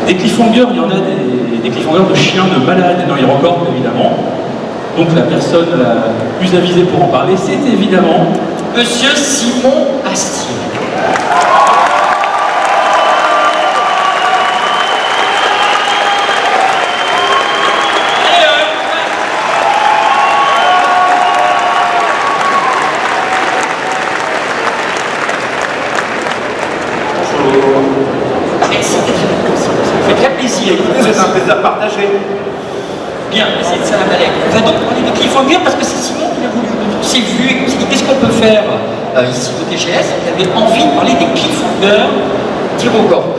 Des cliffhangers, il y en a des cliffhangers de chiens de malades dans HeroCorp, évidemment. Donc la personne la plus avisée pour en parler, c'est évidemment Monsieur Simon Astier. C'est un plaisir partagé. Bien, c'est ça la blague. On va donc parler de cliffhanger parce que c'est Simon qui l'a voulu. C'est vu, il s'est dit qu'est-ce qu'on peut faire ici au TGS. Il avait envie de parler des cliffhangers d'HeroCorp.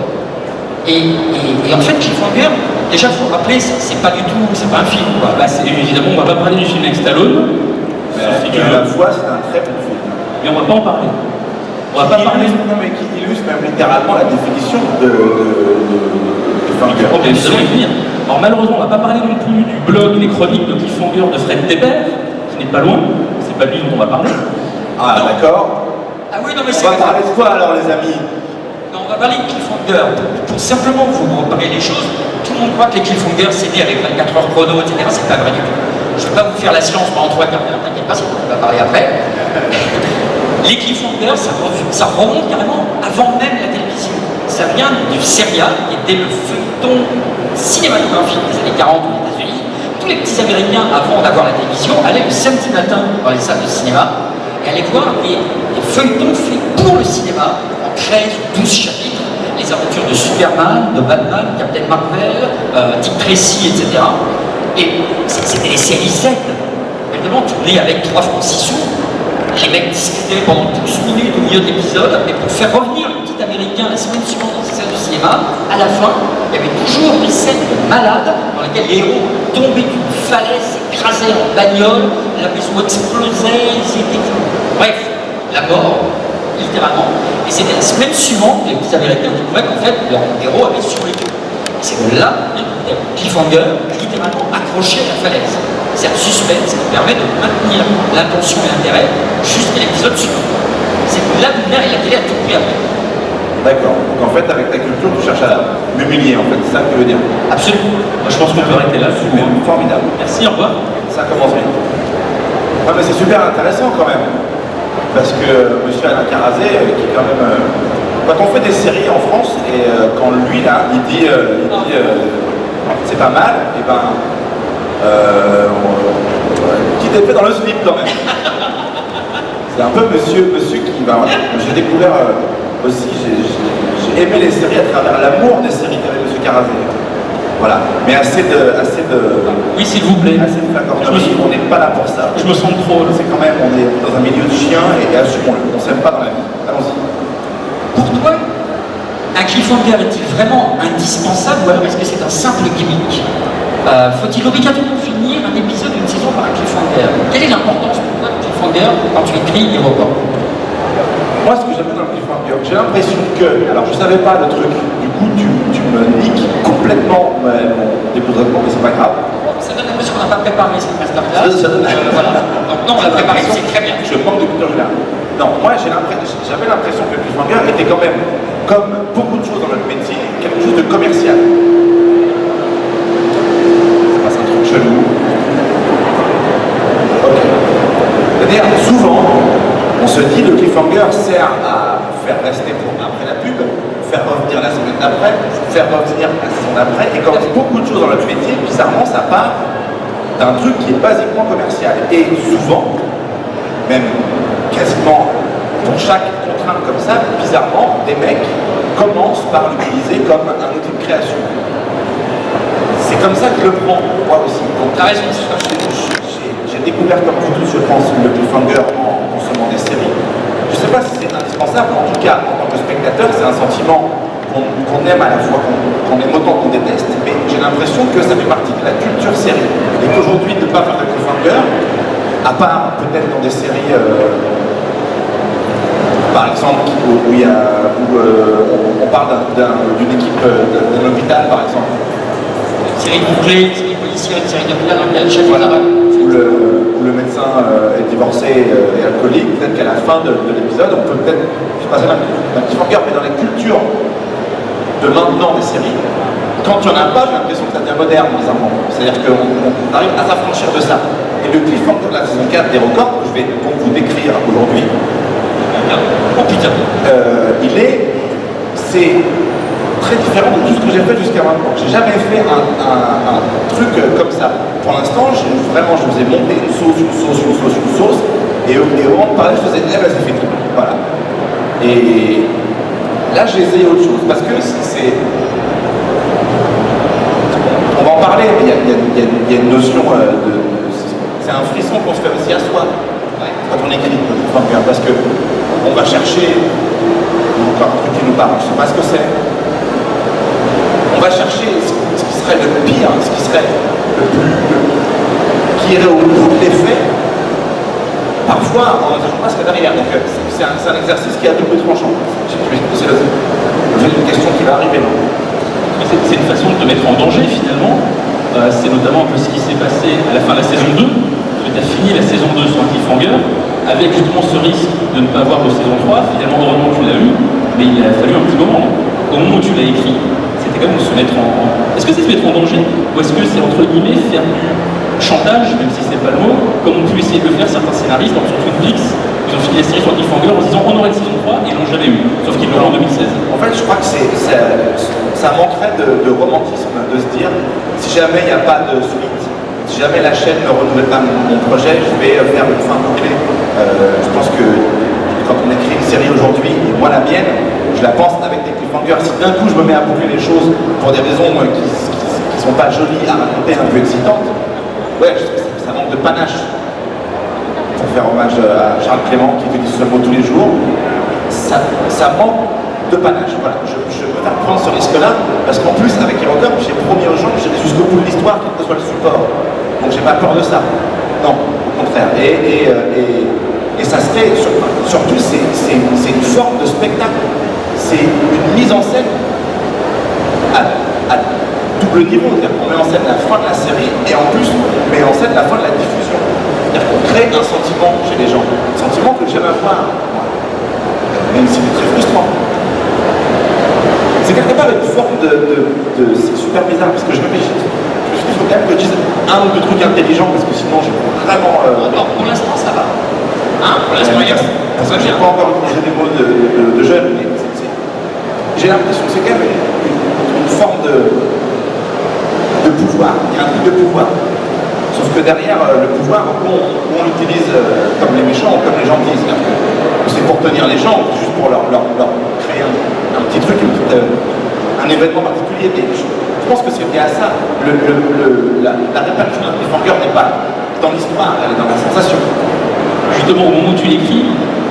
Et en fait, cliffhanger, déjà il faut rappeler, c'est pas du tout, c'est pas un film. Quoi. Bah, évidemment, on va pas parler du film avec Stallone. À la fois, c'est un très bon film. Mais on va pas en parler. On va pas parler. Non, mais qui illustre même littéralement la définition de cliffhanger. Ok, justement, il venir. Alors malheureusement, on va pas parler non plus du blog Les Chroniques de Cliffhanger de Fred Tébert, qui n'est pas loin. C'est pas lui dont on va parler. Ah, d'accord. Ah oui, non, mais c'est. On va parler de quoi alors, les amis? Non, on va parler de cliffhanger. Pour simplement vous repérer les choses, tout le monde croit que les cliffhangers, c'est dit avec 24 heures chrono, etc. C'est pas vrai du tout. Je ne vais pas vous faire la science pendant 3 quarts d'heure, t'inquiète pas, on va parler après. Les cliffhangers, ça remonte carrément avant même la télévision. Ça vient du serial, qui était le feuilleton cinématographique des années 40 aux États-Unis. Tous les petits Américains, avant d'avoir la télévision, allaient le samedi matin dans les salles de cinéma et allaient voir des feuilletons faits pour le cinéma en 13 ou 12 chapitres. Les aventures de Superman, de Batman, Captain Marvel, Dick Tracy, etc. Et c'était des séries Z, évidemment tournées avec 3 francs 6 sous. Les mecs discutaient pendant 12 minutes au milieu de l'épisode, et pour faire revenir le petit américain la semaine suivante dans ces salles de cinéma, à la fin, il y avait toujours des scènes de malades dans lesquelles les héros tombaient d'une falaise, s'écrasaient en bagnole, la maison explosait, ils étaient... Bref, la mort, littéralement. Et c'était la semaine suivante que les petits américains découvraient qu'en fait, leur héros avait survécu. Et c'est de là que le cliffhanger, littéralement accroché à la falaise. C'est un suspense qui permet de maintenir l'attention et l'intérêt jusqu'à l'épisode suivant. C'est là où il a télé à tout prix après. D'accord. Donc en fait, avec ta culture, tu cherches à m'humilier, en fait. C'est ça que tu veux dire? Absolument. Moi, je pense qu'on peut arrêter là. Super. Formidable. Merci, au revoir. Ça commence bien. Ouais, mais c'est super intéressant quand même. Parce que monsieur Alain Carazé, qui est quand même... quand on fait des séries en France, et quand lui, là, il dit c'est pas mal, et ben... petit effet dans le slip quand même. C'est un peu monsieur qui va... J'ai découvert aussi, j'ai aimé les séries à travers l'amour des séries qu'avait monsieur Carazé. Voilà, mais assez de... Oui, s'il vous plaît. Assez de flagornerie, on n'est pas là pour ça. Je me sens trop. C'est quand même, on est dans un milieu de chiens et assumons-le, on s'aime pas dans la vie. Allons-y. Pour toi, un cliffhanger est-il vraiment indispensable ou alors est-ce que c'est un simple gimmick? Faut-il obligatoirement finir un épisode d'une saison par un cliffhanger? Quelle est l'importance pour toi du cliffhanger quand tu écris HeroCorp? Moi, ce que j'aime bien dans le cliffhanger, j'ai l'impression que, alors je savais pas le truc, du coup tu me niques complètement mon dépourrement, mais c'est pas grave. Ça donne l'impression qu'on n'a pas préparé cette masterclass. Ça donne... Voilà. Donc non, on l'a préparé, c'est très bien. Je manque de culture générale. Non, moi j'avais l'impression que le cliffhanger était quand même, comme beaucoup de choses dans notre métier, quelque chose de commercial. Ça passe un truc chelou. Ok. C'est-à-dire, souvent, on se dit le cliffhanger sert à faire rester pour après la pub, faire revenir la semaine d'après, faire revenir la saison d'après, et comme beaucoup de choses dans notre métier, bizarrement, ça part d'un truc qui est basiquement commercial. Et souvent, même quasiment pour chaque contrainte comme ça, bizarrement, des mecs commencent par l'utiliser comme un outil de création. C'est comme ça que je le prends, moi aussi. Donc, T'as raison. J'ai découvert comme vous tous, je pense, le cliffhanger en consommant des séries. Je ne sais pas si c'est indispensable, en tout cas, en tant que spectateur, c'est un sentiment qu'on aime à la fois, qu'on aime autant qu'on déteste, mais j'ai l'impression que ça fait partie de la culture série. Et qu'aujourd'hui, de ne pas faire de cliffhanger, à part peut-être dans des séries, par exemple, où on parle d'une équipe d'un hôpital, par exemple. Une série bouclée, une série policière, une série d'hôpital dans laquelle chaque Voilà. Où le médecin est divorcé et alcoolique, peut-être qu'à la fin de l'épisode, on peut peut-être se passer d'un cliffhanger, mais dans la culture de maintenant des séries, quand il n'y en a pas, j'ai l'impression que ça devient moderne, bizarrement. C'est-à-dire qu'on arrive à s'affranchir de ça. Et le cliffhanger de la saison 4 des records, que je vais donc vous décrire aujourd'hui, Oh putain. c'est très différent de tout ce que j'ai fait jusqu'à maintenant. J'ai jamais fait un truc comme ça. Pour l'instant, vraiment, je vous ai monté une sauce, et au moment de parler, je faisais, eh ben c'est fini. Voilà. Et là, j'ai essayé autre chose, parce que c'est... On va en parler, mais il y a une notion c'est un frisson qu'on se fait aussi à soi, quand on écrit, parce que on va chercher encore un truc qui nous parle, je ne sais pas ce que c'est. On va chercher ce qui serait le pire, ce qui serait qui irait au bout de l'effet, parfois en ne sachant pas ce qu'il y a derrière. Donc c'est un exercice qui est à double tranchant. C'est une question qui va arriver. C'est une façon de te mettre en danger finalement. C'est notamment un peu ce qui s'est passé à la fin de la saison 2. Tu as fini la saison 2 sur un cliffhanger, avec justement ce risque de ne pas avoir de saison 3. Finalement, heureusement tu l'as eu, mais il a fallu un petit moment. Au moment où tu l'as écrit, c'était quand même de se mettre en... Est-ce que c'est se mettre en danger, ou est-ce que c'est entre guillemets faire du chantage, même si c'est pas le mot, comme ont pu essayer de le faire certains scénaristes, dans sur Twin Peaks, ils ont fini la série sur cliffhanger en se disant on aurait une saison 3 et ils l'ont jamais eu, sauf qu'ils l'auront en 2016. En fait, je crois que ça manquerait de romantisme, de se dire si jamais il n'y a pas de suite, si jamais la chaîne ne renouvelle pas mon projet, je vais faire une fin bouclée. Je pense que quand on écrit une série aujourd'hui, et moi la mienne, je la pense avec des cliffhangers. Si d'un coup je me mets à boucler les choses pour des raisons qui sont pas jolies à raconter, un peu excitantes, ouais, ça manque de panache. Pour faire hommage à Charles Clément qui utilise ce mot tous les jours, ça manque de panache. Voilà. Je préfère prendre ce risque-là parce qu'en plus, avec Hérocorp, j'ai promis aux gens que j'irai jusqu'au bout de l'histoire, quel que soit le support. Donc j'ai pas peur de ça. Non, au contraire. Et ça serait, surtout, c'est une forme de spectacle. C'est une mise en scène à double niveau. C'est-à-dire qu'on met en scène la fin de la série et en plus, on met en scène la fin de la diffusion. C'est-à-dire qu'on crée un sentiment chez les gens. Un sentiment que j'aime avoir, même s'il est très frustrant. C'est quelque part une forme c'est super bizarre parce que je réfléchis. Il faut quand même que je dise un ou deux trucs intelligents parce que sinon je vais vraiment. Alors, pour l'instant, ça va. Hein, pour l'instant, il y a. Parce que je n'ai pas encore utilisé des mots de jeune, mais j'ai l'impression que c'est quand même une forme de pouvoir. Il y a un truc de pouvoir. Sauf que derrière le pouvoir, on l'utilise comme les méchants ou comme les gentils. C'est pour tenir les gens, juste pour leur créer un petit truc, un événement particulier. Et je pense que c'est lié à ça. La répartition d'un cliffhanger n'est pas dans l'histoire, elle est dans la sensation. Justement, au moment où tu l'écris,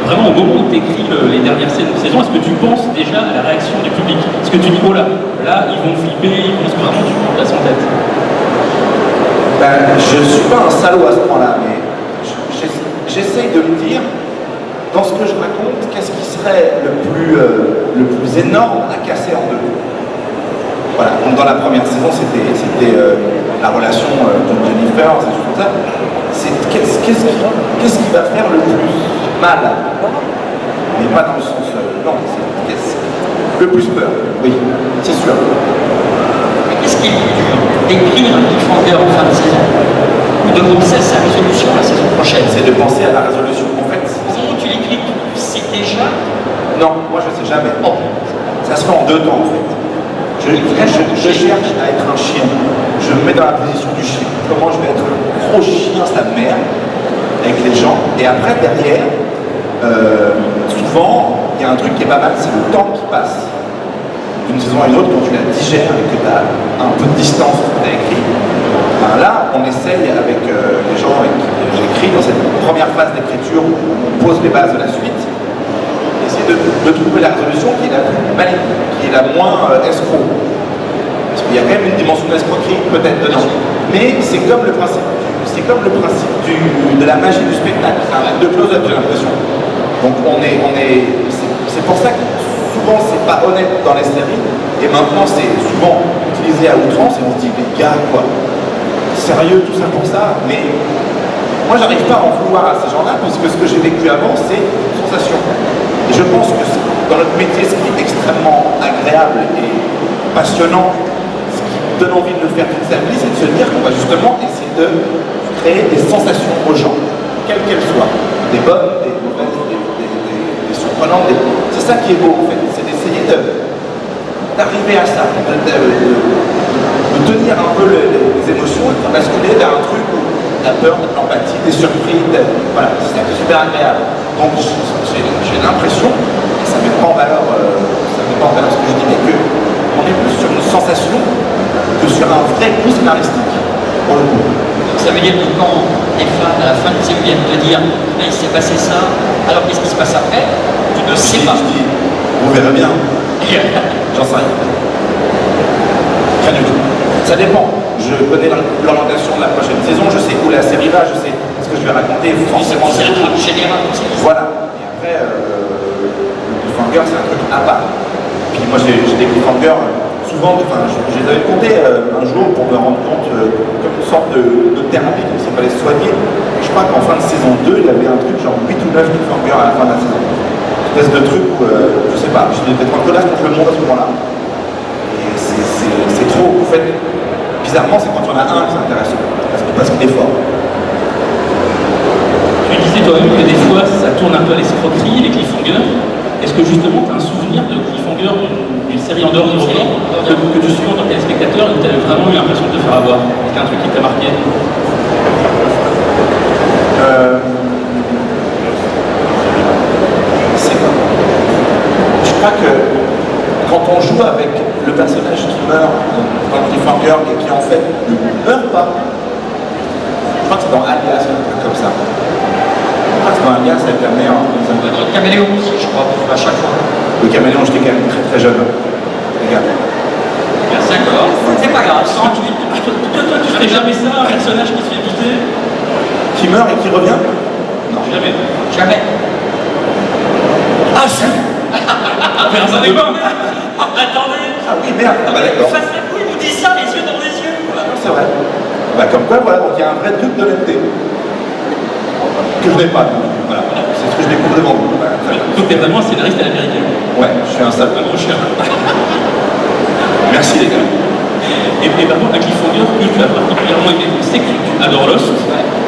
vraiment au moment où tu écris les dernières saisons, est-ce que tu penses déjà à la réaction du public? Est-ce que tu dis, oh là, ils vont flipper, est-ce que vraiment tu te places en tête? Ben, je ne suis pas un salaud à ce point-là, mais j'essaye de me dire, dans ce que je raconte, qu'est-ce qui serait le plus énorme à casser en deux. Voilà, donc dans la première saison, c'était la relation de Jennifer, ces choses comme ça. Qu'est-ce qui va faire le plus mal? Mais pas dans le sens... non, c'est le plus peur, oui, c'est sûr. Mais qu'est-ce qui est plus dur? D'écrire un cliffhanger en fin de saison ou de penser à sa résolution la saison prochaine? C'est de penser à la résolution. En fait, Au moment où tu l'écris, tu sais déjà? non, moi je sais jamais. Oh. Ça se fait en deux temps en fait. Je cherche à être un chien. Je me mets dans la position du chien. Comment je vais être un gros chien, sa mère, avec les gens. Et après, derrière, souvent, il y a un truc qui est pas mal, c'est le temps qui passe. D'une saison à une autre, quand tu la digères et que tu as un peu de distance que tu as écrit, ben là, on essaye avec les gens avec qui j'écris dans cette première phase d'écriture où on pose les bases de la suite, essayer de trouver la résolution qui est la plus maligne, qui est la moins escroc. Parce qu'il y a quand même une dimension d'escroquerie peut-être dedans. Mais c'est comme le principe, de la magie du spectacle. C'est un truc de close-up, j'ai l'impression. Donc c'est pour ça que souvent c'est pas honnête dans les séries. Et maintenant c'est souvent utilisé à outrance et on se dit les gars quoi, sérieux tout ça pour ça. Mais moi j'arrive pas à en vouloir à ces gens-là parce que ce que j'ai vécu avant c'est une sensation. Et je pense que dans notre métier, ce qui est extrêmement agréable et passionnant, ce donne envie de le faire toute sa vie, c'est de se dire qu'on va justement essayer de créer des sensations aux gens, quelles qu'elles soient, des bonnes, des mauvaises, des surprenantes. C'est ça qui est beau en fait, c'est d'essayer d'arriver à ça, de tenir un peu les émotions et de basculer vers un truc où la peur, de l'empathie, des surprises, voilà, c'est ça qui est super agréable. Donc j'ai l'impression, et ça ne met pas en valeur, ce que je dis, mais qu'on est plus sur une sensation que sur un vrai coup scénaristique, pour le coup. Donc ça veut dire que quand les fans à la fin de série viennent te dire il s'est passé ça, alors qu'est-ce qui se passe après, tu ne sais pas. Je dis, vous verrez bien. J'en sais rien. Rien du tout. Ça dépend. Je connais l'orientation de la prochaine saison, je sais où la série va, je sais ce que je vais raconter, forcément. C'est un truc général. Voilà. Et après, le cliffhanger, c'est un truc à part. Puis moi, j'ai des cliffhangers, souvent, enfin, je les avais comptés un jour pour me rendre compte, comme une sorte de thérapie, comme s'il fallait se soigner. Et je crois qu'en fin de saison 2, il y avait un truc genre 8 ou 9 cliffhangers à la fin de la saison. Une espèce de truc où, je sais pas, je devais être en colère contre le monde à ce moment-là. Et c'est trop, en fait. Bizarrement, c'est quand il y en a un qui est intéressant, parce qu'il est fort. Tu disais toi-même que des fois ça tourne un peu à l'escroquerie, les cliffhangers. Est-ce que justement tu as un souvenir de cliffhanger d'une série en dehors du roman que tu suis en tant que téléspectateur et que tu as vraiment eu l'impression de te faire avoir? Est-ce qu'il y a un truc qui t'a marqué? C'est quoi? Je crois que quand on joue avec le personnage qui meurt dans le cliffhanger et qui en fait ne meurt pas, je crois que c'est dans Alias, un truc comme ça. Je crois que c'est dans Alias avec la mère. Dans le caméléon aussi, je crois, à chaque fois. Le caméléon, j'étais quand même très très jeune. Les gars. D'accord, c'est pas grave, 108. Toi, tu ferais jamais ça, un personnage qui se fait buter? Qui meurt et qui revient? Non, jamais. Jamais. Ah, ça. Faire ça des mains. Attendez. Ah oui, merde. Ah bah d'accord. Face à vous, il nous dit ça, les yeux dans les yeux. Non, c'est vrai. Bah comme quoi, voilà, donc il y a un vrai truc d'honnêteté. Que je n'ai pas. Voilà. C'est ce que je découvre devant vous. Voilà, très bien. Donc t'es vraiment un scénariste à l'américaine. Ouais, je suis un sale. Un gros chien. Merci les gars. Et par contre, un cliffhanger que tu as particulièrement aimé, c'est que tu adores Lost.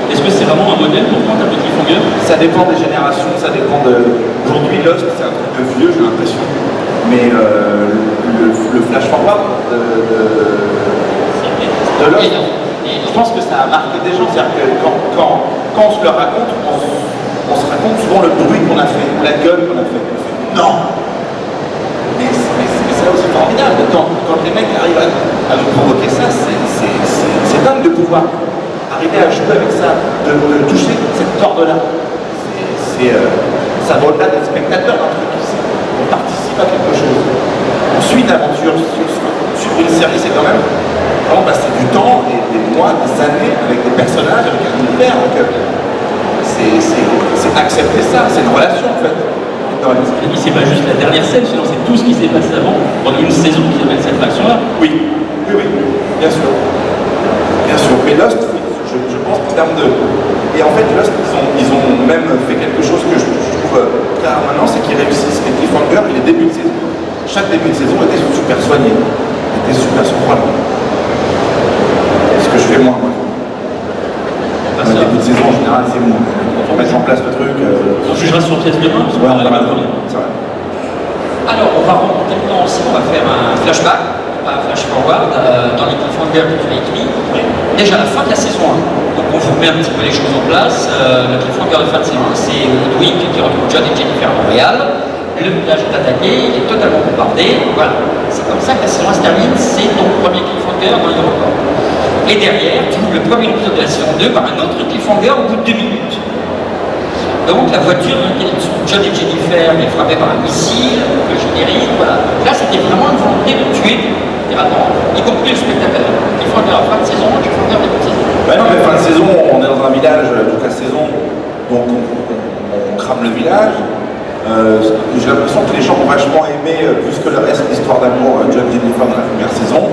Est-ce que c'est vraiment un modèle pour toi en termes de cliffhanger? Ça dépend des générations, ça dépend de... Aujourd'hui, Lost, c'est un truc de vieux, j'ai l'impression. Mais le flash forward de Lost, je pense que ça a marqué des gens. C'est-à-dire que quand on se le raconte, on se raconte souvent le bruit qu'on a fait, ou la gueule qu'on a fait. On fait non! Mais c'est là aussi formidable. Quand les mecs arrivent à nous provoquer ça, c'est dingue de pouvoir arriver à jouer avec ça, de toucher cette corde-là. Ça va au-delà d'être spectateur d'un truc. On participe à quelque chose. On suit une aventure. Suivre une série, c'est quand même vraiment passer du temps, et des mois, des années avec des personnages, avec un univers. Donc, c'est accepter ça, c'est une relation en fait. C'est pas juste la dernière scène, sinon c'est tout ce qui s'est passé avant, pendant une saison qui amène cette faction-là. Oui, bien sûr. Bien sûr. Mais Lost, oui, je pense qu'en termes de... Et en fait, Lost, ils ont même fait quelque chose que je trouve très rare maintenant, c'est qu'ils réussissent les cliffhangers et les débuts de saison. Chaque début de saison était super soigné, était super surprenant. C'est ce que je fais moi. Le début de saison, en général, c'est bon. On met en place le truc. On jugera sur pièce demain, parce qu'on Ouais, va la première. c'est vrai. Alors, on va remonter le temps aussi, on va faire un flashback, pas un flash forward, dans les cliffhangers que tu as écrits. Déjà à la fin de la saison 1. Donc on vous remet un petit peu les choses en place. Le cliffhanger de fin de saison 1, c'est Woodwing qui retrouve John et Jennifer à Montréal. Le village est attaqué, il est totalement bombardé. Voilà. C'est comme ça que la saison 1 se termine, c'est ton premier cliffhanger dans les records. Et derrière, tu ouvres le premier épisode de la saison 2 par un autre cliffhanger au bout de 2 minutes. Donc la voiture dans laquelle sont John et Jennifer est frappée par un missile, le générique, voilà. Là c'était vraiment une volonté de tuer littéralement, y compris le spectateur. Cliffhanger à fin de saison, cliffhanger début de saison. Bah non, mais fin de saison, on est dans un village toute la saison, donc on crame le village. J'ai l'impression que les gens ont vachement aimé, plus que le reste, l'histoire d'amour John et Jennifer dans la première saison.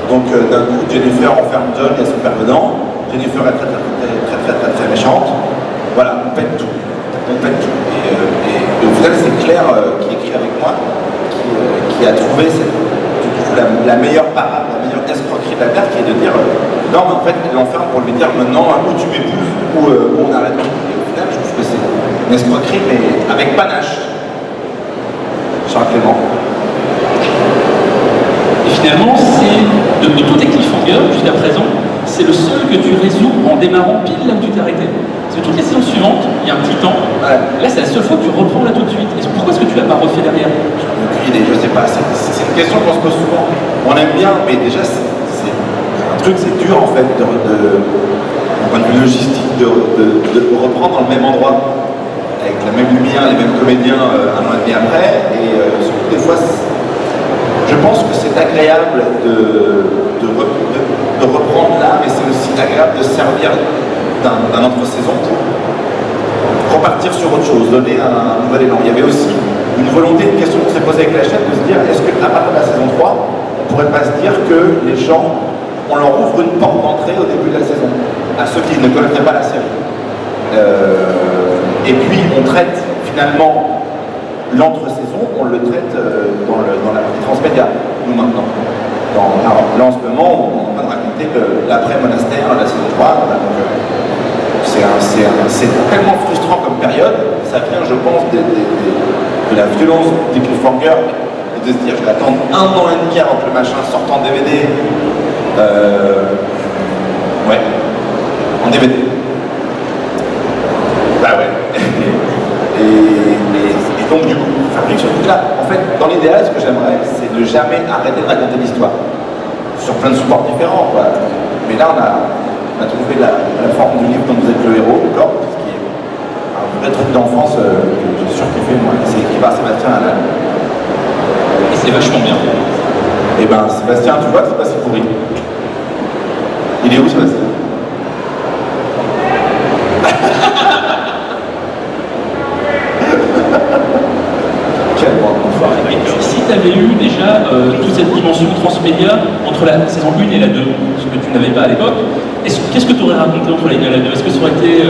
Donc d'un coup, Jennifer enferme John et son père dedans. Jennifer est très méchante. Voilà, on pète tout. On pète tout. Et au final, c'est Claire qui écrit avec moi, qui a trouvé la meilleure parade, la meilleure une escroquerie de la mère qui est de dire non, mais en fait, il l'enferme pour lui dire maintenant où tu m'épouses ou on arrête. Et au final, je trouve que c'est une escroquerie, mais avec panache. Charles Clément. Et finalement, c'est de tous tes cliffhangers jusqu'à présent, c'est le seul que tu résous en démarrant pile là où tu t'es arrêté. Parce que toutes les saisons suivantes, il y a un petit temps. Ouais. Là, c'est la seule fois que tu reprends là tout de suite. Et pourquoi est-ce que tu l'as pas refait derrière? J'en ai aucune idée, je sais pas. C'est une question qu'on se pose souvent. On aime bien, mais déjà, c'est un truc, c'est dur en fait, d'un point de vue logistique, de reprendre dans le même endroit, avec la même lumière, les mêmes comédiens un an et demi après. Et surtout, des fois, je pense que c'est agréable de reprendre là, mais c'est aussi agréable de se servir d'un entre-saison pour repartir sur autre chose, donner un nouvel élan. Il y avait aussi une volonté, une question qu'on s'est posée avec la chaîne, de se dire est-ce qu'à partir de la saison 3, on ne pourrait pas se dire que les gens, on leur ouvre une porte d'entrée au début de la saison, à ceux qui ne connaîtraient pas la série. Et puis on traite finalement l'entre-saison, on le traite dans la partie transmédia, nous maintenant. Alors, là en ce moment, on est en train de raconter l'après-monastère, la saison 3. C'est tellement frustrant comme période, ça vient je pense de la violence des cliffhangers et de se dire je vais attendre 1 an et demi avant que le machin sorte en DVD. Ouais, en DVD. Bah ouais. Et donc du coup, fabrique ce truc-là. En fait, dans l'idéal, ce que j'aimerais, c'est de jamais arrêter de raconter l'histoire. Sur plein de supports différents, quoi. Mais là, on a trouvé la forme du livre dont vous êtes le héros, encore, ce qui est un vrai truc d'enfance que j'ai surkiffé, moi. C'est écrit par Sébastien Haller. Et c'est vachement bien. Et ben, Sébastien, tu vois, c'est pas si pourri. Il est où, Sébastien? Si tu avais eu déjà toute cette dimension transmédia entre la saison 1 et la 2, ce que tu n'avais pas à l'époque, qu'est-ce que tu aurais raconté entre la 1 et la 2? Est-ce que ça aurait été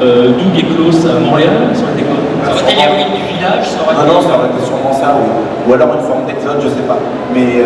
Doug et Klaus à Montréal? Ça aurait été quoi? Ça aurait été l'héroïne du village, ça aurait été... Non, ça aurait été sûrement ça, ou alors une forme d'exode, je sais pas. Mais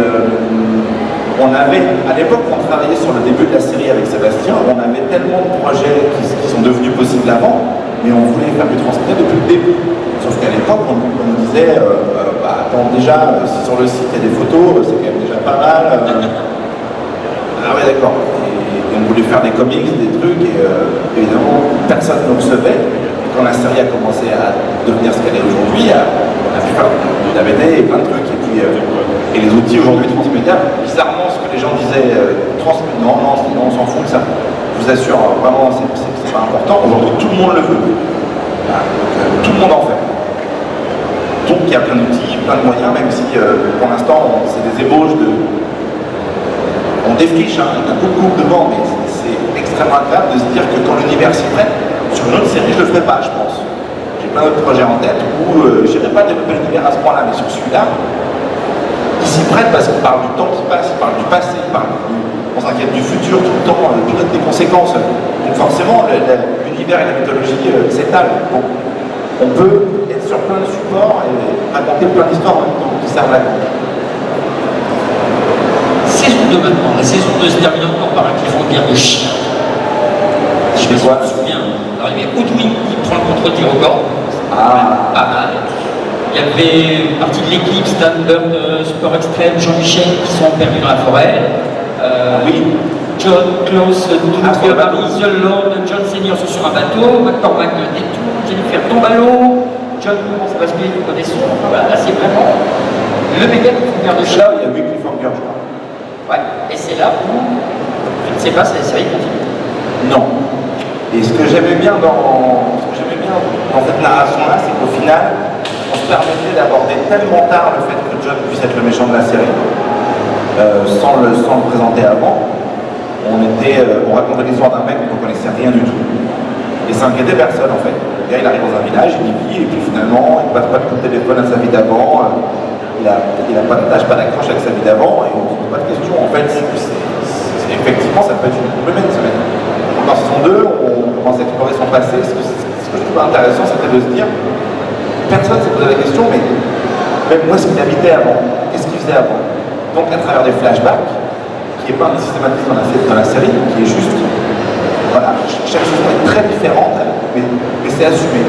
on avait, à l'époque, on travaillait sur le début de la série avec Sébastien, on avait tellement de projets qui sont devenus possibles avant, mais on voulait faire du transmédia depuis le début. Sauf qu'à l'époque, on nous disait, attends, déjà, si sur le site il y a des photos, c'est quand même déjà pas mal. Ah ouais, d'accord. Et on voulait faire des comics, des trucs, et évidemment, personne ne nous recevait. Et quand la série a commencé à devenir ce qu'elle est aujourd'hui, on a pu faire de la BD et plein de trucs. Et les outils aujourd'hui transmédia, bizarrement, ce que les gens disaient, non, on s'en fout de ça. Je vous assure, vraiment, c'est pas important. Aujourd'hui, tout le monde le veut. Voilà, donc, tout le monde en fait. Donc il y a plein d'outils, plein de moyens, même si pour l'instant c'est des ébauches de... On défriche, il y a un coup de coupe devant, mais c'est extrêmement agréable de se dire que quand l'univers s'y prête, sur une autre série je le ferai pas, je pense. J'ai plein d'autres projets en tête où je n'irai pas développer l'univers à ce point-là, mais sur celui-là, il s'y prête parce qu'il parle du temps qui passe, il parle du passé, il parle on s'inquiète du futur tout le temps, pilote des conséquences. Donc forcément, l'univers et la mythologie s'étalent. Bon, on peut être sur plein de supports et raconter plein d'histoires en même temps qui servent la cause. Saison 2 maintenant. La saison 2 se termine encore par un cliffhanger de chien. Je me souviens, alors il y avait Woodwing qui prend le contrôle du record. Pas mal. Il y avait une partie de l'équipe, Stan Bird, Sport Extreme, Jean-Michel qui sont perdus dans la forêt. Oui. John, Klaus, Doug, Barry, The Lord, John Senior sont sur un bateau, McCormack détourne, Jennifer tombe à l'eau, John commence à basculer du côté son. Voilà, là c'est vraiment le méga cliffhanger de chien. Là, il y a 8 cliffhangers, je crois. Ouais, et c'est là où je ne sais pas si la série continue. Non. Et ce que j'aimais bien dans cette narration-là, c'est qu'au final, on se permettait d'aborder tellement tard le fait que John puisse être le méchant de la série, sans le présenter avant. On racontait l'histoire d'un mec dont on ne connaissait rien du tout. Et ça inquiétait personne en fait. Le gars il arrive dans un village, il y vit, et puis finalement il ne passe pas de coup de téléphone à sa vie d'avant, il n'a pas d'attache, pas d'accroche avec sa vie d'avant, et on ne se pose pas de questions. En fait, effectivement ça peut être une problématique ce mec. En saison 2, on commence à explorer son passé. Ce que je trouve intéressant, c'était de se dire, personne ne s'est posé la question, mais même où est-ce qu'il habitait avant, qu'est-ce qu'il faisait avant. Donc à travers des flashbacks, qui n'est pas un systématisme dans la série, qui est juste, voilà, chaque saison est très différente, mais c'est assumé.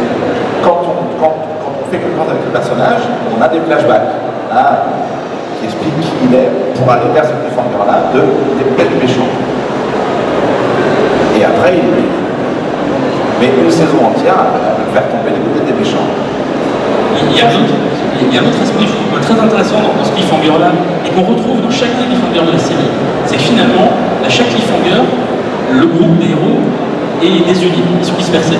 Quand on fait quelque chose avec le personnage, on a des flashbacks, qui expliquent qui il est pour aller vers ce cliffhanger-là des peut-être méchants. Et après, mais une saison entière à faire tomber les côtés des méchants. Il y a un autre aspect, je trouve, très intéressant dans ce cliffhanger-là, et qu'on retrouve dans chaque cliffhanger de la série. C'est que finalement, à chaque cliffhanger, le groupe des héros est désuni, ils sont dispersés.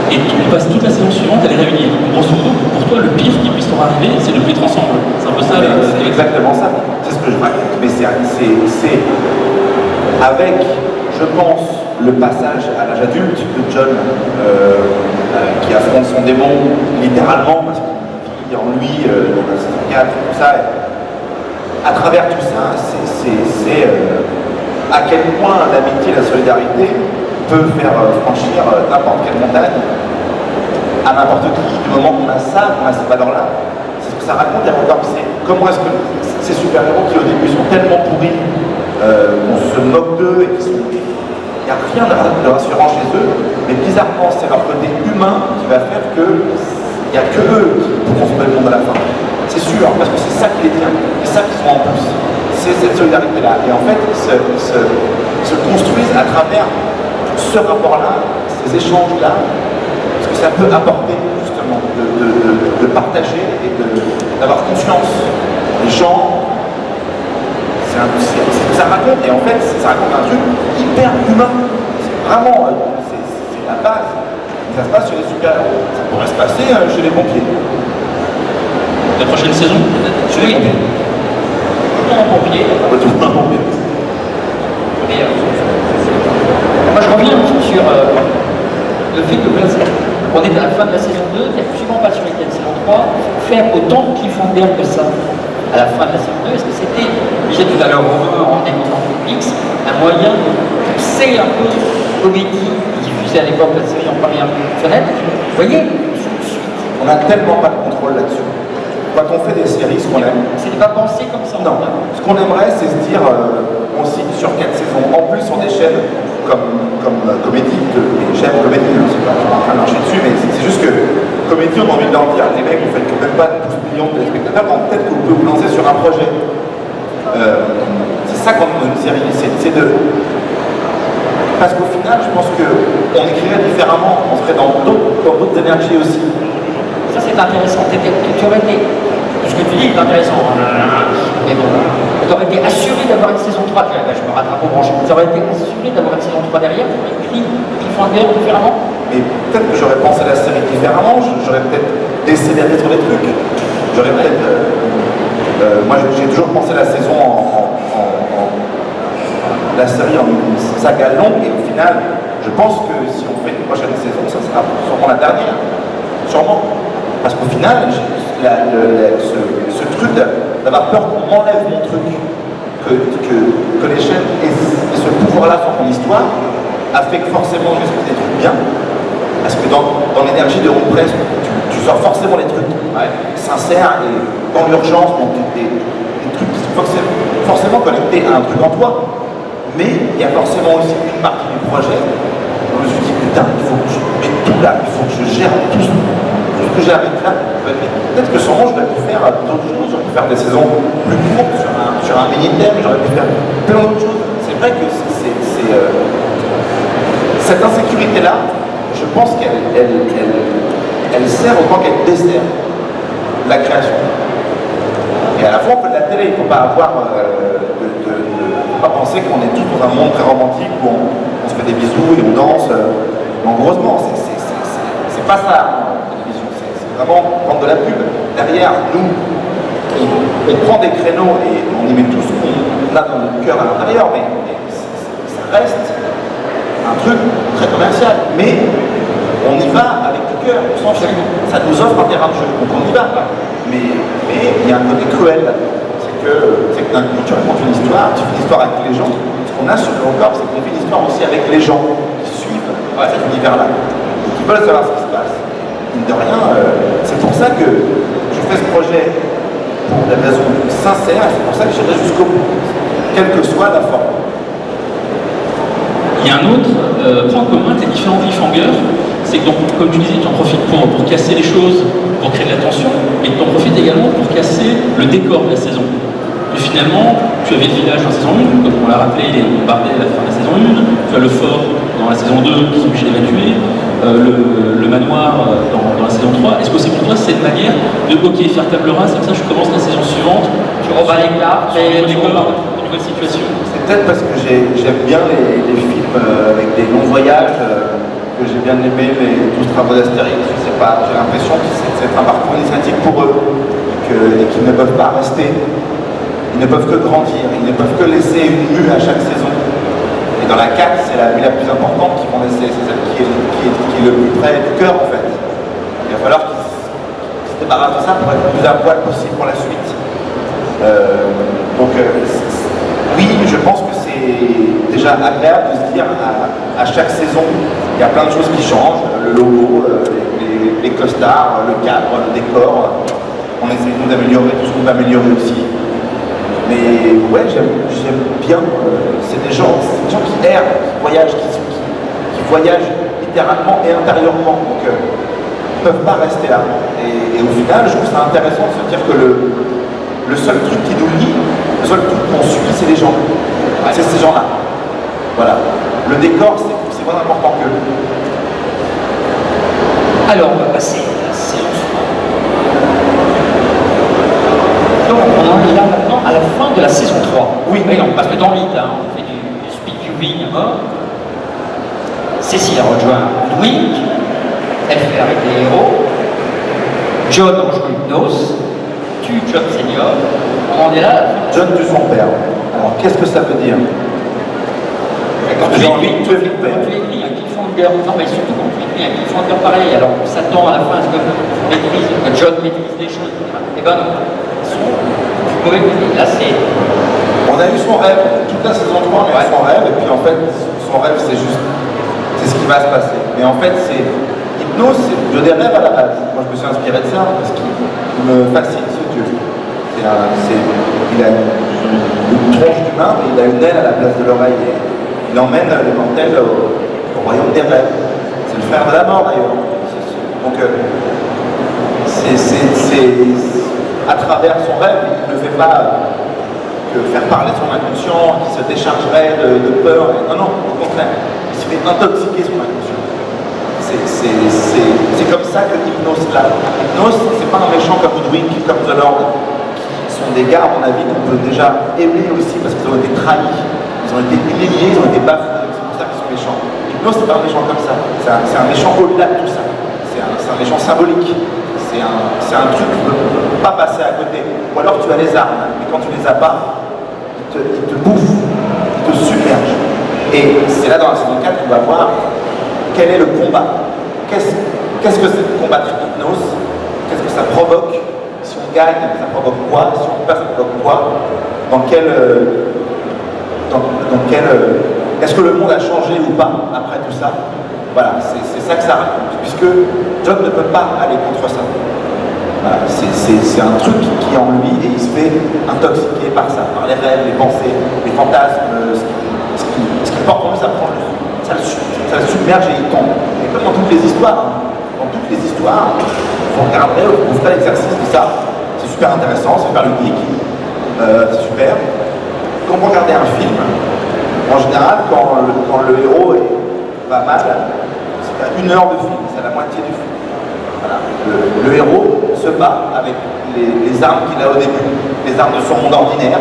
Et on passe toute la saison suivante à les réunir. Grosso modo, pour toi, le pire qui puisse leur arriver, c'est de les mettre ensemble. C'est un peu ça. C'est exactement ça. C'est ce que je raconte. Mais c'est avec, je pense, le passage à l'âge adulte de John, qui affronte son démon littéralement, parce qu'il y a en lui, dans la saison 4, tout ça. À travers tout ça, c'est à quel point l'amitié et la solidarité peut faire franchir n'importe quelle montagne à n'importe qui. Du moment qu'on a ça, qu'on a ces valeurs-là, c'est ce que ça raconte. Et encore, c'est comment est-ce que ces super-héros qui au début sont tellement pourris, qu'on se moque d'eux et il n'y a rien de rassurant chez eux, mais bizarrement, c'est leur côté humain qui va faire que il n'y a que eux qui pourront sauver le monde à la fin. C'est sûr, parce que c'est ça qui les tient, c'est ça qu'ils ont en plus. C'est cette solidarité-là. Et en fait, se construisent à travers ce rapport-là, ces échanges-là, ce que ça peut apporter justement, de partager et d'avoir confiance. Les gens, c'est ça raconte, et en fait, ça raconte un truc hyper humain. C'est vraiment, c'est la base. Ça se passe chez les super-héros. Ça pourrait se passer chez les pompiers. La prochaine saison, peut-être Chez les pompiers. Un pompier. Retour d'un pompier. Mais, moi je reviens un petit peu sur le fait que on est à la fin de la saison 2, t'es absolument pas sûr qu'il y a une saison 3, faire autant de cliffhanger que ça à la fin de la saison 2, est-ce que c'était, je disais tout à l'heure en écoutant Netflix, un moyen de pousser un peu comédie qui diffusait à l'époque la série en première fenêtre, vous voyez, On n'a tellement pas de contrôle là-dessus. Quand on fait des séries, ce qu'on aime, c'était pas pensé comme ça. non, ce qu'on aimerait, c'est se dire, on signe sur 4 saisons, en plus sur des chaînes comme Comédie, les chaînes Comédie, je sais pas, je suis pas en train de marcher dessus, mais c'est juste que Comédie, on a envie de leur dire, les mecs, vous faites quand même pas 12 millions de téléspectateurs, donc peut-être que vous pouvez vous lancer sur un projet. C'est ça qu'on aime dans une série, c'est de... Parce qu'au final, je pense qu'on écrirait différemment, on serait dans d'autres énergies aussi. Ça c'est intéressant, tu aurais été, ce que tu dis est intéressant, mais bon, tu aurais été assuré d'avoir une saison 3, je me rattrape au branché, tu aurais été assuré d'avoir une saison 3 derrière, tu aurais écrit cliffhanger différemment. Mais peut-être que j'aurais pensé la série différemment, j'aurais peut-être décéléré sur les trucs, j'aurais peut-être... moi j'ai toujours pensé la saison la série en une saga longue, et au final, je pense que si on fait une prochaine saison, ça sera sûrement la dernière. Sûrement. Parce qu'au final, ce truc d'avoir peur qu'on m'enlève mon truc, que les chaînes aient ce pouvoir-là sur mon histoire, a fait que forcément j'ai des trucs bien. Parce que dans l'énergie de Home Press, tu sors forcément les trucs sincères et dans l'urgence, donc des trucs qui sont forcément connectés à un truc en toi. Mais il y a forcément aussi une partie du projet où je me suis dit, putain, il faut que je mette tout là, il faut que je gère tout ce que j'ai à mettre là. Peut-être que sans moi, j'aurais pu faire d'autres choses, j'aurais pu faire des saisons plus courtes sur un mini-thème, j'aurais pu faire plein d'autres choses. C'est vrai que cette insécurité-là, je pense qu'elle sert autant qu'elle dessert la création. Et à la fois, on peut de la télé, il ne faut pas avoir pas penser qu'on est tous dans un monde très romantique où on se fait des bisous et on danse. Heureusement, c'est pas ça la télévision, c'est vraiment prendre de la pub. Derrière, nous, on prend des créneaux et on y met tout ce qu'on a dans notre cœur à l'intérieur, mais ça reste un truc très commercial. Mais on y va avec le cœur, on s'en fout. Ça nous offre un terrain de jeu, donc on y va. Mais il y a un côté cruel là-dedans. C'est que d'un coup, tu racontes une histoire, tu fais une histoire avec les gens. Ce qu'on a sur le corps, c'est qu'on fait une histoire aussi avec les gens qui suivent cet univers-là, qui veulent savoir ce qui se passe. Mine de rien, c'est pour ça que je fais ce projet pour des raisons sincères, et c'est pour ça que j'irai jusqu'au bout. quelle que soit la forme. Il y a un autre point commun des différents cliffhangers, c'est que donc, comme tu disais, tu en profites pour casser les choses, pour créer de la tension, mais tu en profites également pour casser le décor de la saison. Et finalement, tu avais le village dans la saison 1, comme on l'a rappelé, il est bombardé à la fin de la saison 1, tu as le fort dans la saison 2 qui sont obligés d'évacuer, le manoir dans la saison 3. Est-ce que c'est pour toi cette manière de faire table rase, comme ça je commence la saison suivante, Tu rebats les cartes et sur tu une rebats. nouvelle situation? C'est peut-être parce que j'aime bien les films avec des longs voyages, que j'ai bien aimé les 12 travaux d'Astérix. Je sais pas, j'ai l'impression que c'est un parcours initiatique pour eux et qu'ils ne peuvent pas rester. Ils ne peuvent que grandir, ils ne peuvent que laisser une mue à chaque saison. Et dans la 4, c'est la mue la plus importante qu'ils vont laisser, c'est celle qui est le plus près du cœur en fait. Il va falloir qu'ils se débarrassent de ça pour être le plus à poil possible pour la suite. Oui, je pense que c'est déjà agréable de se dire à chaque saison, il y a plein de choses qui changent, le logo, les costards, le cadre, le décor. On essaie nous d'améliorer tout ce qu'on peut améliorer aussi. Mais ouais, j'aime bien. C'est des gens qui errent, qui voyagent, qui voyagent littéralement et intérieurement. Donc, ils ne peuvent pas rester là. Et au final, je trouve ça intéressant de se dire que le seul truc qui nous lie, le seul truc qu'on suit, c'est les gens. C'est ces gens-là. Voilà. Le décor, c'est moins important qu'eux. Alors, on va passer à la saison suivante. Donc, on en est là maintenant à la fin de la saison 3. Oui, mais on passe le temps vite, hein. On fait du speed viewing à mort. Cécile rejoint Ludwig, elle fait avec les héros. John rejoint Hypnos, tue John Senior. On en est là à la fin. John tue son père. Alors, qu'est-ce que ça veut dire? Quand tu J'ai envie de tuer le père. écris un cliffhanger, non mais surtout quand tu écris un cliffhanger pareil, alors on s'attend à la fin à ce que John maîtrise les choses, et ben non, ils sont du mauvais côté. Là c'est... On a eu son rêve, toute la saison 3 on a eu son rêve, et puis en fait, son rêve c'est ce qui va se passer. Mais en fait, c'est Hypnos, je des rêves à la base. Moi je me suis inspiré de ça parce qu'il me fascine ce dieu. Il a une tronche d'humain, mais il a une aile à la place de l'oreille. Il emmène les mortels au royaume des rêves. C'est le frère de la mort d'ailleurs. Donc à travers son rêve, il ne fait pas que faire parler son inconscient, qui se déchargerait de peur. Non, au contraire, il se fait intoxiquer son inconscient. C'est comme ça que Hypnos là. Hypnos, c'est pas un méchant comme Ludwig, comme The Lord, qui sont des gars, à mon avis, qu'on peut déjà aimer aussi parce qu'ils ont été trahis. Ils ont été humiliés, ils ont été bafoués, c'est pour ça qu'ils sont méchants. Hypnos, c'est pas un méchant comme ça. C'est un méchant au-delà de tout ça. C'est un méchant symbolique. C'est un truc que tu ne peux pas passer à côté. Ou alors tu as les armes, mais quand tu les as pas, ils te bouffent, ils te submergent. Et c'est là dans la saison 4 qu'on va voir quel est le combat. Qu'est-ce que c'est de combattre Hypnos? Qu'est-ce que ça provoque? Si on gagne, ça provoque quoi? Si on perd, ça provoque quoi? Dans quel est-ce que le monde a changé ou pas après tout ça? Voilà, c'est ça que ça raconte, puisque John ne peut pas aller contre ça. Voilà, c'est un truc qui est en lui et il se fait intoxiquer par ça, par les rêves, les pensées, les fantasmes, ce qui porte en lui, ça prend le dessus. Ça le submerge et il tombe. Et comme dans toutes les histoires, vous regarderez, vous ferez l'exercice de ça. C'est super intéressant, c'est super ludique, c'est super. Quand vous regardez un film, en général, quand le héros va mal, c'est à 1 heure de film, c'est la moitié du film. Voilà. Le héros se bat avec les armes qu'il a au début, les armes de son monde ordinaire.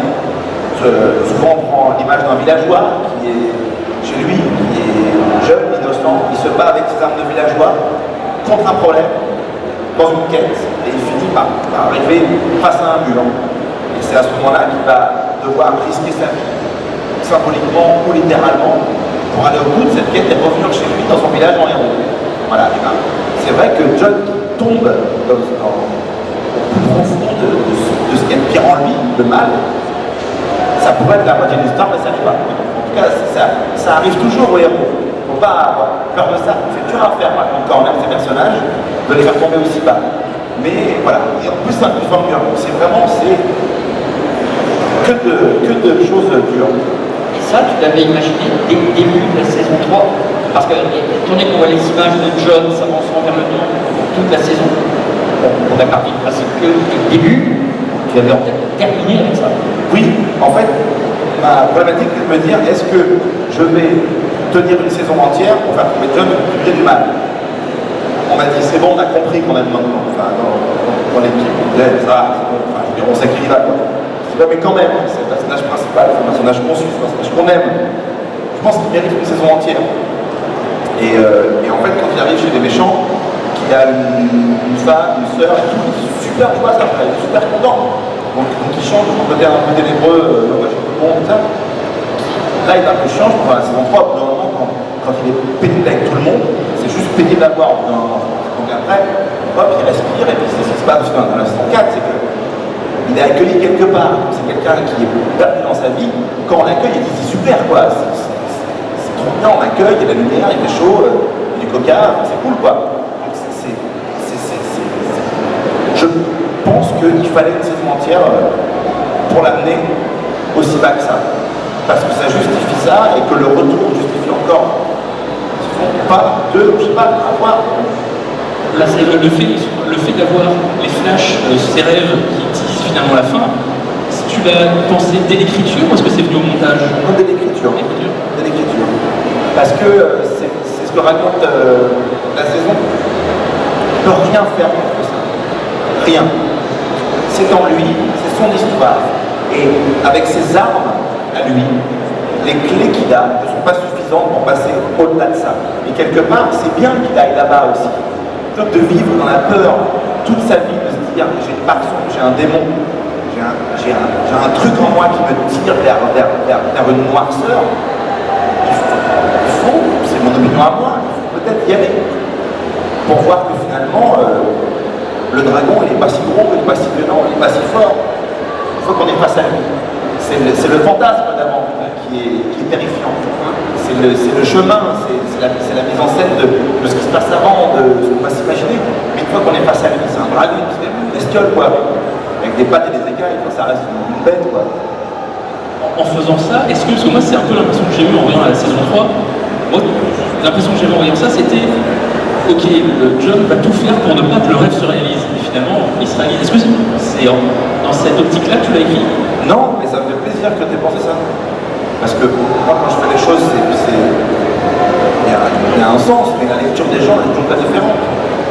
Souvent on prend l'image d'un villageois qui est chez lui, qui est jeune, innocent, il se bat avec ses armes de villageois contre un problème, dans une quête, et il finit par arriver face à un mur. Et c'est à ce moment-là qu'il va devoir risquer sa vie, symboliquement ou littéralement, pour aller au bout de cette quête et revenir chez lui dans son village en héros. Voilà, c'est vrai que John tombe au plus profond de ce qu'il y a de pire en lui, le mal. Ça pourrait être la moitié de l'histoire, mais ça n'arrive pas. En tout cas, ça arrive toujours au héros. Il ne faut pas avoir peur de ça. C'est dur à faire, par contre, quand on aime ces personnages, de les faire tomber aussi bas. Mais voilà, et en plus c'est un cliffhanger. C'est vraiment, que de choses dures. Et ça, tu l'avais imaginé dès le début de la saison 3. Parce que, étant donné qu'on voit les images de John s'avançant vers le temps toute la saison, on a parti du principe que dès le début, tu avais en tête de terminer avec ça. Oui, en fait, ma problématique est de me dire, est-ce que je vais tenir une saison entière pour faire tomber John du bien du mal? On m'a dit, c'est bon, on a compris quand même maintenant. Enfin, dans l'équipe, on disait, ça, c'est bon, enfin, je veux dire, on sait qu'il y va, quoi. Je dis, mais quand même, c'est le personnage principal, c'est le personnage qu'on suit, c'est le personnage qu'on aime. Je pense qu'il mérite une saison entière. Et en fait, quand il arrive chez les méchants, qu'il a une femme, une sœur, et tout, il est super joyeux après, il est super content. Donc il change son côté un peu ténébreux, tout le monde, tout ça. Là, il a un peu change pendant la saison 3, au bout d'un moment, quand il est pénible avec tout le monde, c'est juste pénible à voir. Donc après, hop, il respire, et puis c'est ce qui se passe dans la saison 4, c'est qu'il est accueilli quelque part. C'est quelqu'un qui est perdu dans sa vie. Quand on l'accueille, il dit c'est super, quoi. C'est trop bien, on l'accueille, il y a la lumière, il fait chaud, il y a du coca, c'est cool, quoi. Donc je pense qu'il fallait une saison entière pour l'amener aussi bas que ça. Parce que ça justifie ça et que le retour justifie encore. Pas de, je sais pas, avoir. Là, c'est le fait d'avoir les flashs, ces rêves qui disent finalement la fin, tu l'as pensé dès l'écriture ou est-ce que c'est venu au montage? Non, dès l'écriture. Dès l'écriture. Parce que c'est ce que raconte la saison. Il ne peut rien faire contre ça. Rien. C'est en lui, c'est son histoire. Et avec ses armes à lui, les clés qu'il a ne sont pas suffisantes pour passer au-delà de ça. Et quelque part, c'est bien qu'il aille là-bas aussi. Plutôt que de vivre dans la peur toute sa vie, de se dire j'ai une passion, j'ai un démon, j'ai un truc en moi qui me tire vers une noirceur. Il faut, c'est mon opinion à moi, il faut peut-être y aller. Pour voir que finalement, le dragon, il n'est pas si gros, il n'est pas si violent, il n'est pas si fort. Il faut qu'on ait face à lui. C'est le fantasme d'avant qui est terrifiant. C'est le chemin, c'est la mise en scène de ce qui se passe avant, de ce qu'on va s'imaginer. Mais une fois qu'on est face à lui, c'est un dragon, c'est une bestiole, quoi. Avec des pattes et des écailles, ça reste une bête, quoi. En faisant ça, est-ce que, parce que moi c'est un peu l'impression que j'ai eue en voyant la saison 3, moi l'impression que j'ai eue en voyant ça c'était ok, John va tout faire pour ne pas que le rêve se réalise. Et finalement, il se réalise. Est-ce que c'est dans cette optique-là que tu l'as écrit? Non, mais ça me fait plaisir que tu aies pensé ça. Parce que moi, quand je fais les choses, il y a un sens, mais la lecture des gens est toujours pas différente.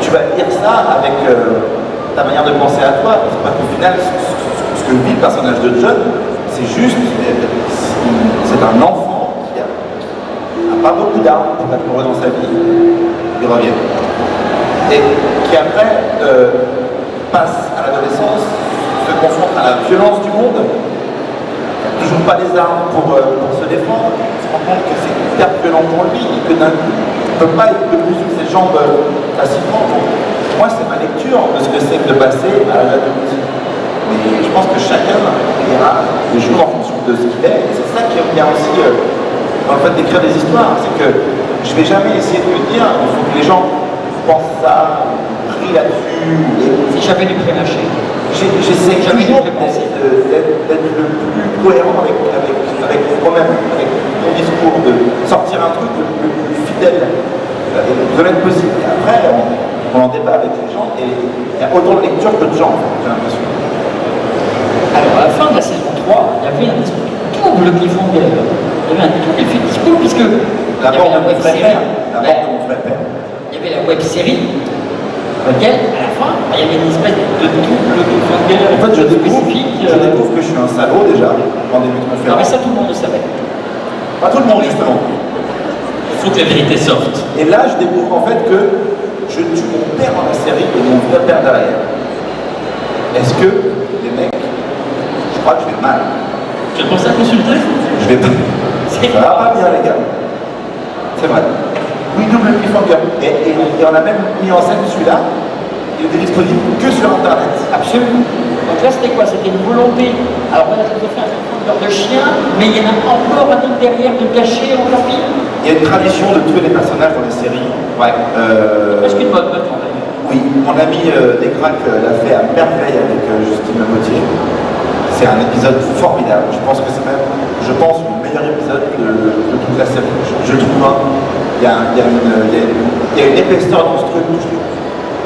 Tu vas lire ça avec ta manière de penser à toi. Parce qu'au final, ce que vit le personnage de John, c'est juste, c'est un enfant qui n'a pas beaucoup d'armes pour être heureux dans sa vie. Il revient. Et qui après passe à l'adolescence, se confronte à la violence du monde. Toujours pas les armes pour se défendre, il se rend compte que c'est hyper violent pour lui et que d'un coup, il ne peut pas être debout sur ses jambes facilement. Donc, moi, c'est ma lecture de ce que c'est que de passer à l'âge adulte. Mais je pense que chacun ira les jours en fonction de ce qu'il est. Et c'est ça qui est bien aussi dans le fait d'écrire des histoires. C'est que je ne vais jamais essayer de me dire il faut que les gens pensent ça, prient là-dessus. C'est jamais du pré-lâché. J'essaie toujours d'être le plus cohérent avec moi-même, avec mon discours, de sortir un truc le plus fidèle et le plus honnête possible. Et après, on en débat avec les gens et il y a autant de lecture que de gens, j'ai l'impression. Alors, à la fin de la saison 3, il y avait un double cliffhanger. Il y avait un double effet discours, puisque la mort de mon frère, il y avait la web série, dans laquelle, à la fin, il y avait une espèce de double cliffhanger. En fait, je découvre spécifique. que je suis un salaud déjà, en début de conférence. Non, mais ça, tout le monde le savait. Pas tout le monde, justement. Il faut que la vérité sorte. Et là, je découvre en fait que je tue mon père dans la série et mon vrai père derrière. Est-ce que les mecs, je crois que je vais mal. Tu as pensé à consulter? Je vais pas. Ça va pas bien, les gars. C'est vrai. Oui, double cliffhanger. Et on a même mis en scène celui-là. Il était disponible que sur Internet. Absolument. Donc là, c'était quoi? C'était une volonté. Alors, on a fait un cliffhanger de chien, mais il y en a encore un autre derrière de cacher encore pire. Il y a une tradition de tuer les personnages dans les séries. Ouais. Est-ce qu'une bonne note, oui, mon ami Descraques l'a fait à merveille avec Justine Lamotier. C'est un épisode formidable. Je pense que c'est même, le meilleur épisode de toute la série. Je trouve, hein. Il y a une épaisseur dans ce truc.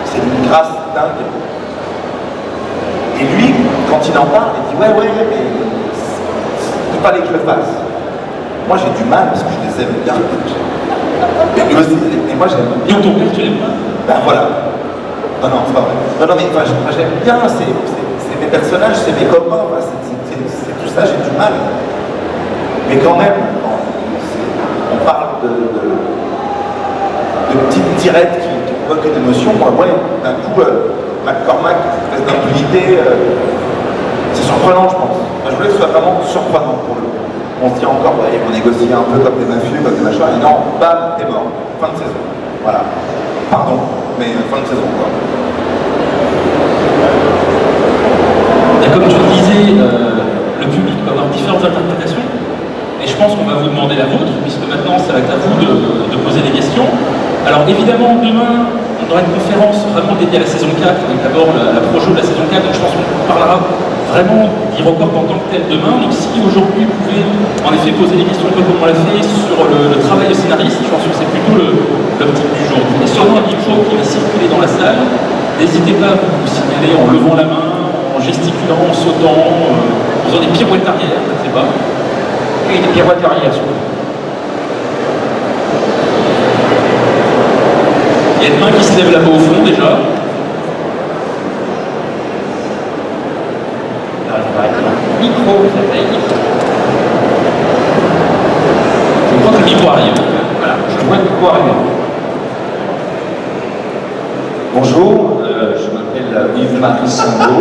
C'est d'une grâce dingue. Et lui, quand il en parle, il dit ouais, mais il fallait que je le fasse. Moi, j'ai du mal parce que je les aime bien. Et lui aussi, et moi, j'aime bien. Et ton père, tu l'aimes pas? Ben voilà. Non, c'est pas vrai. Non, mais enfin, j'aime bien, c'est mes personnages, c'est mes copains, enfin, c'est tout ça, j'ai du mal. Mais quand même, on parle de petites tirettes qui provoquent une émotion, moi, ouais, d'un coup, McCormack, cette espèce d'impunité, c'est surprenant, je pense. Moi, je voulais que ce soit vraiment surprenant pour le coup. On se dit encore, ouais, on négocie un peu comme des mafieux, comme des machins, et non, bam, t'es mort. Fin de saison. Voilà. Pardon, mais fin de saison, quoi. Et comme tu le disais, le public peut avoir différentes interprétations, et je pense qu'on va vous demander la vôtre, puisque maintenant, ça va être à vous de poser des questions. Alors évidemment, demain, on aura une conférence vraiment dédiée à la saison 4, donc d'abord la pro-show de la saison 4, donc je pense qu'on parlera vraiment d'Irocorp en tant que tel demain. Donc si aujourd'hui vous pouvez en effet poser des questions un peu comme on l'a fait sur le travail de scénariste, je pense que c'est plutôt l'optique du jour. Il y a sûrement un micro qui va circuler dans la salle, n'hésitez pas à vous signaler en levant la main, en gesticulant, en sautant, en faisant des pirouettes arrière, je ne sais pas. Et des pirouettes arrière, surtout. Il y a une main qui se lève là-bas au fond déjà. Micro, ça fait micro. Je crois que le micro arrive. Voilà, je vois le micro arriver. Bonjour, je m'appelle Yves-Marie Sango.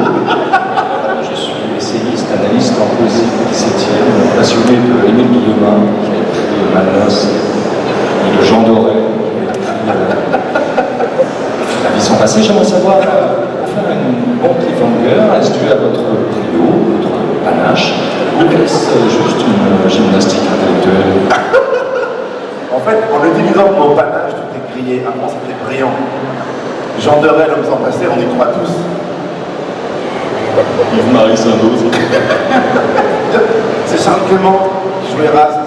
Je suis essayiste, analyste en poésie 17e, passionné de Émile Guillemin, qui a écrit Malnos, et de Jean Doré, qui a écrit La vie sans passé. J'aimerais savoir, pour faire un bon cliffhanger, est-ce dû à votre trio, votre panache, ou est-ce juste une gymnastique intellectuelle? En fait, en utilisant mon panache, tout est grillé. Avant, c'était brillant. Jean Doré, l'homme sans passé, on y croit tous. Yves-Marie Sango. C'est Charles Clément qui jouait Rast,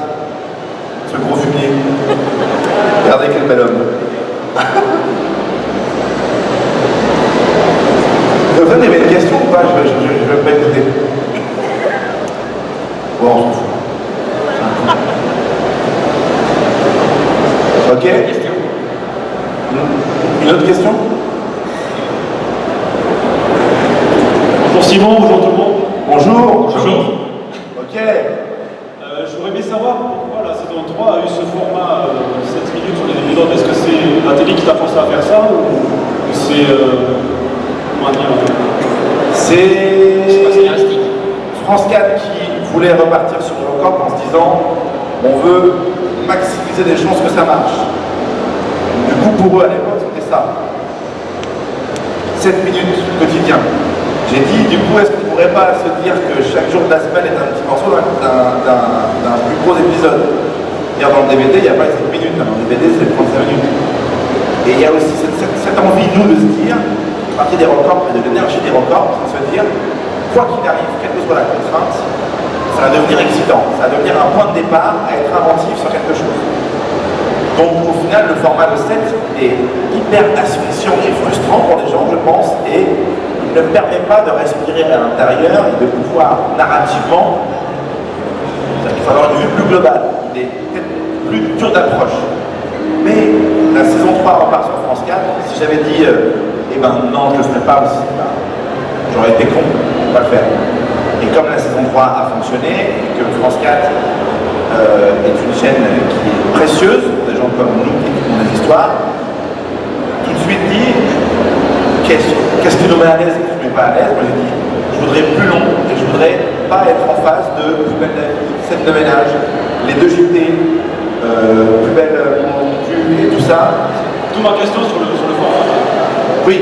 ce gros fumier. Regardez quel bel homme. Vous avez une question ou pas? Je ne vais pas écouter. Bon, on s'en fout. Ok? Une autre question? Bonjour Simon, bonjour tout le monde. Bonjour. Bonjour. Ok. J'aurais aimé savoir pourquoi la saison 3 a eu ce format 7 minutes sur les épisodes. Est-ce que c'est la télé qui t'a forcé à faire ça ou c'est comment dire C'est France 4 qui voulait repartir sur Irocorp en se disant on veut maximiser les chances que ça marche. Du coup, pour eux à l'époque, c'était ça. 7 minutes quotidien. J'ai dit, du coup, est-ce qu'on ne pourrait pas se dire que chaque jour de la semaine est un petit morceau d'un plus gros épisode? D'ailleurs, dans le DVD, il n'y a pas les 7 minutes, dans le DVD, c'est 35 minutes. Et il y a aussi cette envie, nous, de se dire, à partir des records, mais de l'énergie des records, c'est de se dire, quoi qu'il arrive, quelle que soit la contrainte, ça va devenir excitant, ça va devenir un point de départ à être inventif sur quelque chose. Donc au final, le format de 7 est hyper asphyxiant et frustrant pour les gens, je pense, et il ne permet pas de respirer à l'intérieur et de pouvoir narrativement, c'est-à-dire qu'il faut avoir une vue plus globale, il est peut-être plus dur d'approche. Mais la saison 3 repart sur France 4, si j'avais dit, eh ben non, je ne le ferai pas aussi, ben, j'aurais été con, on va le faire. Et comme la saison 3 a fonctionné, et que France 4 est une chaîne qui est précieuse pour des gens comme nous qui écoutons des histoires, tout de suite dit qu'est-ce qui nous met à l'aise et qui ne nous met pas à l'aise. Moi j'ai dit je voudrais plus long et je voudrais pas être en face de Plus belle la vie, Scène de ménage, les 2 JT, Plus belle mon cul et tout ça. D'où ma question sur le format. Oui,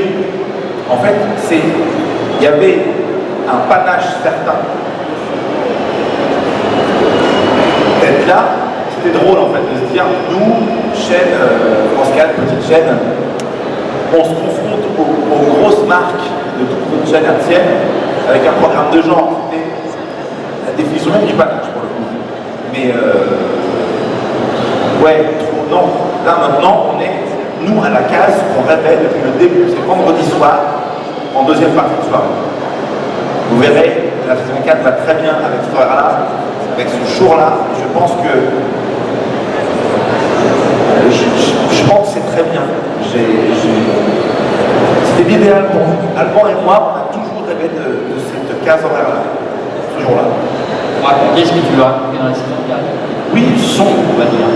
en fait il y avait un panache certain. D'être là, c'était drôle en fait de se dire, nous, chaîne France 4, petite chaîne, on se confronte aux grosses marques de toute notre chaîne hertzienne avec un programme de genre. ils sont même du panache pour le coup. Mais ouais, non. Là maintenant, on est, nous à la case, on révèle depuis le début. C'est vendredi soir, en deuxième partie de soirée. Vous verrez, la saison 4 va très bien avec ce horaire-là, avec ce jour-là. Je pense que je pense que c'est très bien. C'était l'idéal pour nous. Alban et moi, on a toujours rêvé de cette case horaire-là, ce jour-là. Raconter ce que tu veux raconter dans la saison 4. Oui, son, on va dire.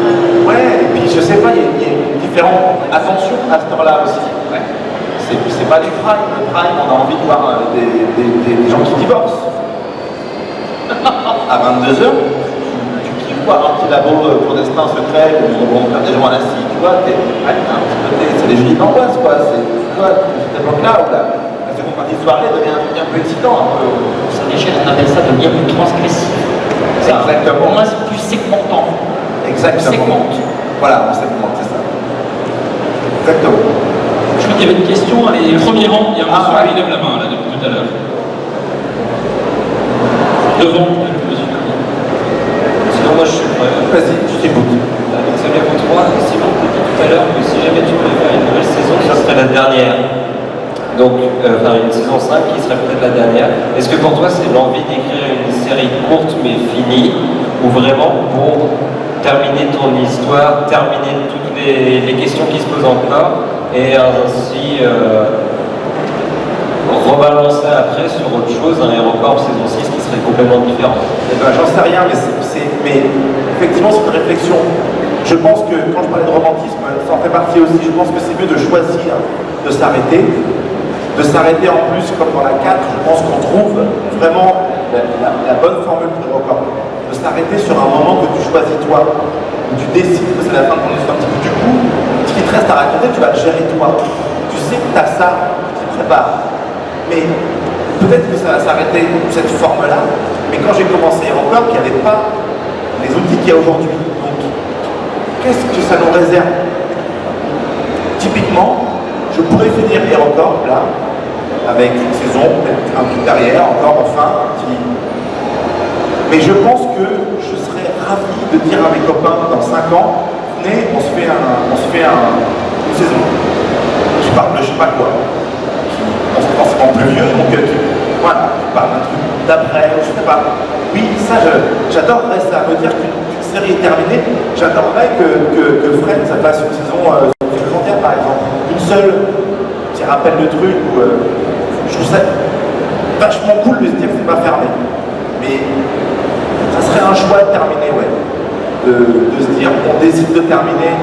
Ouais, et puis je sais pas, il y a une différente attention à cette heure-là aussi. Ouais. C'est pas du prime. Le prime, on a envie de voir des gens qui divorcent. À 22h, tu vois un petit labo pour destin secret, où on va faire des gens assis, tu vois, c'est des jeudis d'angoisse, quoi. C'est cette époque-là où la seconde partie de soirée devient un truc un peu excitant, un peu. Sur l'échelle, on appelle ça de lien plus transgressif. Exactement. Pour moi, c'est plus segmentant. Exactement. Segmente. Voilà, on segmente, c'est ça. Exactement. Je crois qu'il y avait une question, allez, premier rang, il y a un monsieur Ah, qui lève la main là depuis tout à l'heure. Devant, monsieur. Sinon, moi je suis prêt. Vas-y, je t'écoute. Donc ça vient pour toi. Simon t'a dit tout à l'heure que si jamais tu voulais faire une nouvelle saison, ça serait la dernière. Donc, enfin une saison 5 qui serait peut-être la dernière. Est-ce que pour toi c'est l'envie d'écrire une série courte mais finie, ou vraiment pour terminer ton histoire, terminer toutes les questions qui se posent encore, et ainsi rebalancer après sur autre chose, un Hérocorps saison 6 qui serait complètement différent? Eh ben, j'en sais rien, mais effectivement, c'est une réflexion. Je pense que quand je parlais de romantisme, ça en fait partie aussi. Je pense que c'est mieux de choisir de s'arrêter. De s'arrêter en plus, comme dans la 4, je pense qu'on trouve vraiment la bonne formule pour Hérocorps. De s'arrêter sur un moment que tu choisis toi, où tu décides que c'est la fin de ton histoire. Du coup, ce qui te reste à raconter, tu vas le gérer toi. Tu sais que tu as ça, tu t'y prépares. Mais peut-être que ça va s'arrêter cette forme-là, mais quand j'ai commencé Hérocorps, il n'y avait pas les outils qu'il y a aujourd'hui. Donc, qu'est-ce que ça nous réserve? Typiquement, je pourrais finir Hérocorps, là, avec une saison, peut-être un truc derrière, encore, enfin, mais je pense que je serais ravi de dire à mes copains dans 5 ans, venez, on se fait une saison. Je parle de je sais pas quoi. On se forcément plus vieux, donc voilà, tu parles d'un truc d'après, je sais pas. Oui, ça, j'adorerais ça, me dire qu'une série est terminée, j'adorerais que Fred, ça fasse une saison supplémentaire, par exemple. Une seule, qui rappelle le truc, où je trouve ça vachement cool de se dire que c'est pas fermé. Mais ça serait un choix de terminer, ouais. De se dire, on décide de terminer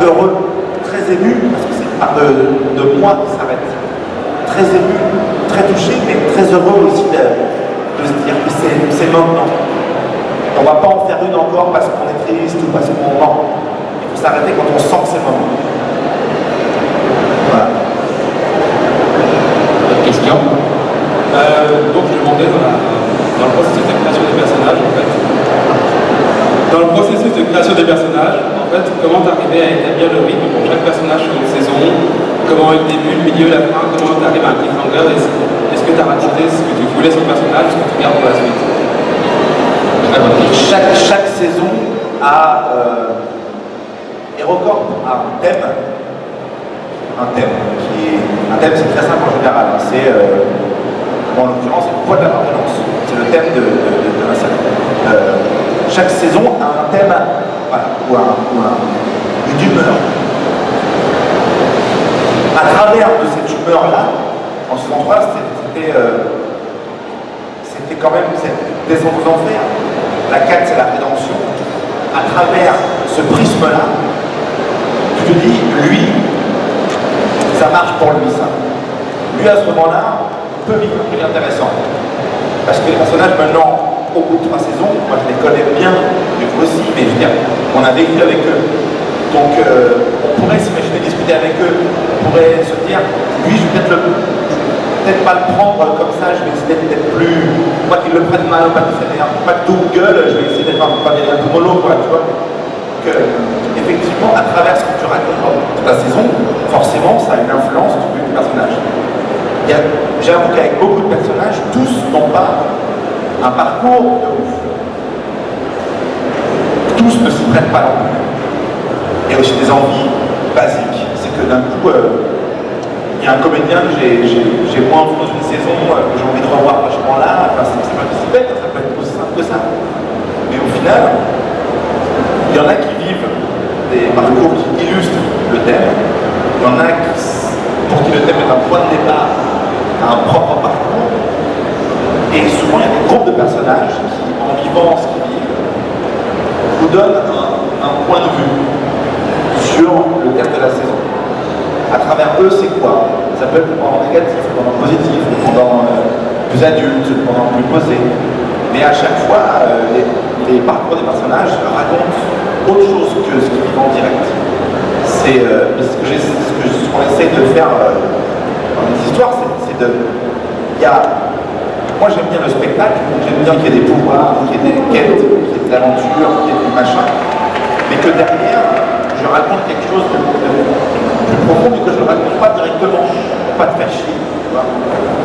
heureux, très ému, parce que c'est pas de moi qui s'arrête. Très ému, très touché, mais très heureux aussi de se dire que c'est maintenant. On ne va pas en faire une encore parce qu'on est triste ou parce qu'on ment. Il faut s'arrêter quand on sent que c'est le moment. Voilà. Autre question? Donc je demandais dans le processus de création des personnages, en fait. Dans le processus de création des personnages, en fait, comment t'arrivais à établir le rythme pour chaque personnage sur une saison? Comment le début, le milieu, la fin, comment tu arrives à un cliffhanger? Est-ce que tu as raconté ce que tu voulais sur le personnage, ce que tu gardes pour la suite? Chaque saison a Hérocorps a un thème c'est très simple en général. C'est en l'occurrence c'est le poids de l'appartenance. C'est le thème de la série. Chaque saison a un thème, voilà, ou une humeur. À travers de cette humeur-là, en saison 3, c'était quand même cette descente aux enfers. La 4, c'est la rédemption. À travers ce prisme-là, tu te dis, lui, ça marche pour lui, ça. Lui, à ce moment-là, il peut vivre un truc intéressant. Parce que les personnages, maintenant, au bout de 3 saisons, moi je les connais bien, mais vous aussi, mais je veux dire, on a vécu avec eux. Donc, on pourrait s'imaginer discuter avec eux. On pourrait se dire, lui, je vais peut-être pas le prendre comme ça, je vais essayer d'être plus. Pas qu'il le prenne mal, pas que tout gueule, je vais essayer d'être un peu mollo, quoi, tu vois. Que, effectivement, à travers ce que tu racontes dans ta saison, forcément, ça a une influence sur du personnage. J'avoue qu'avec beaucoup de personnages, tous n'ont pas un parcours de ouf. Tous ne s'y prennent pas non plus. Il y a aussi des envies basiques. C'est que d'un coup, il y a un comédien que j'ai moins vu dans une saison, que j'ai envie de revoir vachement là. Enfin, c'est pas si bête, ça peut être aussi simple que ça. Mais au final, il y en a qui vivent des parcours qui illustrent le thème. Il y en a pour qui le thème est un point de départ à un propre parcours. Et souvent, il y a des groupes de personnages qui, en vivant ce qu'ils vivent, vous donnent un point de vue sur le thème de la saison. À travers eux, c'est quoi? Ça peut être le pendant négatif, le pendant positif, le pendant plus adulte, le pendant plus posé. Mais à chaque fois, les parcours des personnages racontent autre chose que ce qu'ils vivent en direct. C'est ce qu'on essaie de faire dans les histoires, c'est de... Moi j'aime bien le spectacle, j'aime bien qu'il y ait des pouvoirs, qu'il y ait des quêtes, qu'il y ait de l'aventure, qu'il y ait du machin, mais que derrière, je raconte quelque chose de plus profond, mais que je ne raconte pas directement, pour pas te faire chier. Tu vois.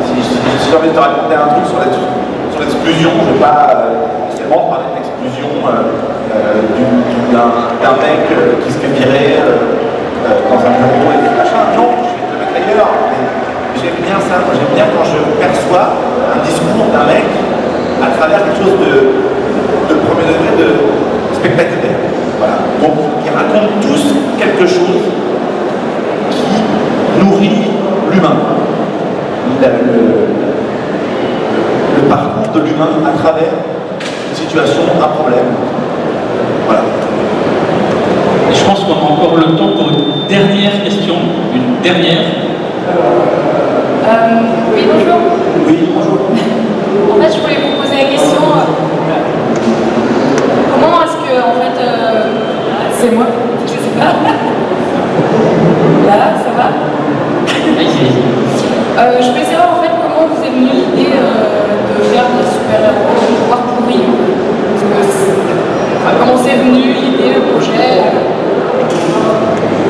Si j'ai envie de te raconter un truc sur l'exclusion, je ne vais pas forcément parler de l'exclusion d'un mec qui se fait virer dans un bureau et tout machin. Non, je vais te le mettre ailleurs. Mais j'aime bien ça. Moi, j'aime bien quand je perçois un discours d'un mec à travers quelque chose de premier degré, de spectaculaire. Voilà. Donc, ils racontent tous quelque chose qui nourrit l'humain. Le parcours de l'humain à travers une situation, un problème. Voilà. Et je pense qu'on a encore le temps pour une dernière question. Une dernière. Oui, bonjour. Oui, bonjour. En fait, je voulais vous poser la question. Comment est-ce que, en fait, c'est moi, je sais pas. Là, ça va? Je voulais savoir en fait comment vous est venue l'idée de faire des super-héros, voire pourris. Comment c'est venu l'idée, le projet?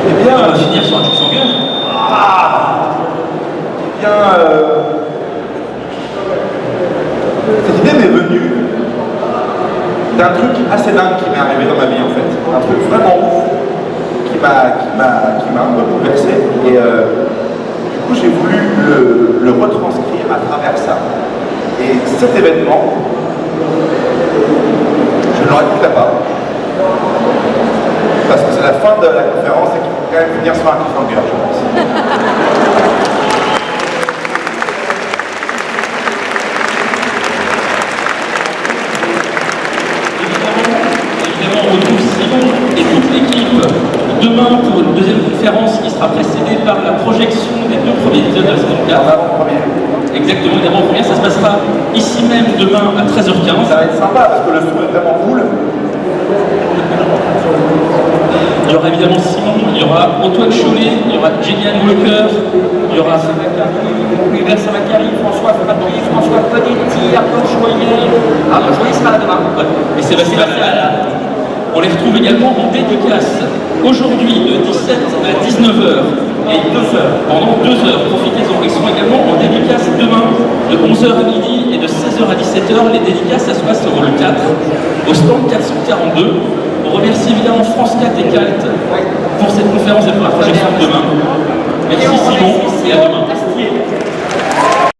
Eh bien, on va finir sur un cliffhanger. Eh bien, cette idée m'est venue d'un truc assez dingue qui m'est arrivé dans ma vie en fait. Un truc vraiment ouf qui m'a un peu bouleversé. Et du coup, j'ai voulu le retranscrire à travers ça. Et cet événement, je ne le raconterai pas. Parce que c'est la fin de la conférence et qu'il faut quand même finir sur un cliffhanger, je pense. Évidemment, on retrouve Simon et toute l'équipe demain pour une deuxième conférence qui sera précédée par la projection des 2 premiers épisodes de la saison 4. Avant-première. Exactement, d'avant-première. Ça se passera ici même demain à 13h15. Ça va être sympa parce que le son est vraiment cool. Il y aura évidemment Simon, il y aura Antoine Chollet, il y aura Gillian Walker, il y aura Hubert Samacari, François Fratry, François Ponetti, Arnaud Joyer. Arnaud Joyer sera là demain. et Sébastien Lassalle. On les retrouve également en dédicace aujourd'hui de 17 à 19h et 2h. Pendant 2 heures, profitez-en. Ils seront également en dédicace demain de 11h à midi et de 16h à 17h. Les dédicaces, ça se passe sur le 4, au stand 442. On remercie évidemment France 4 et Calt pour cette conférence et pour la projection de demain. Merci Simon et à demain.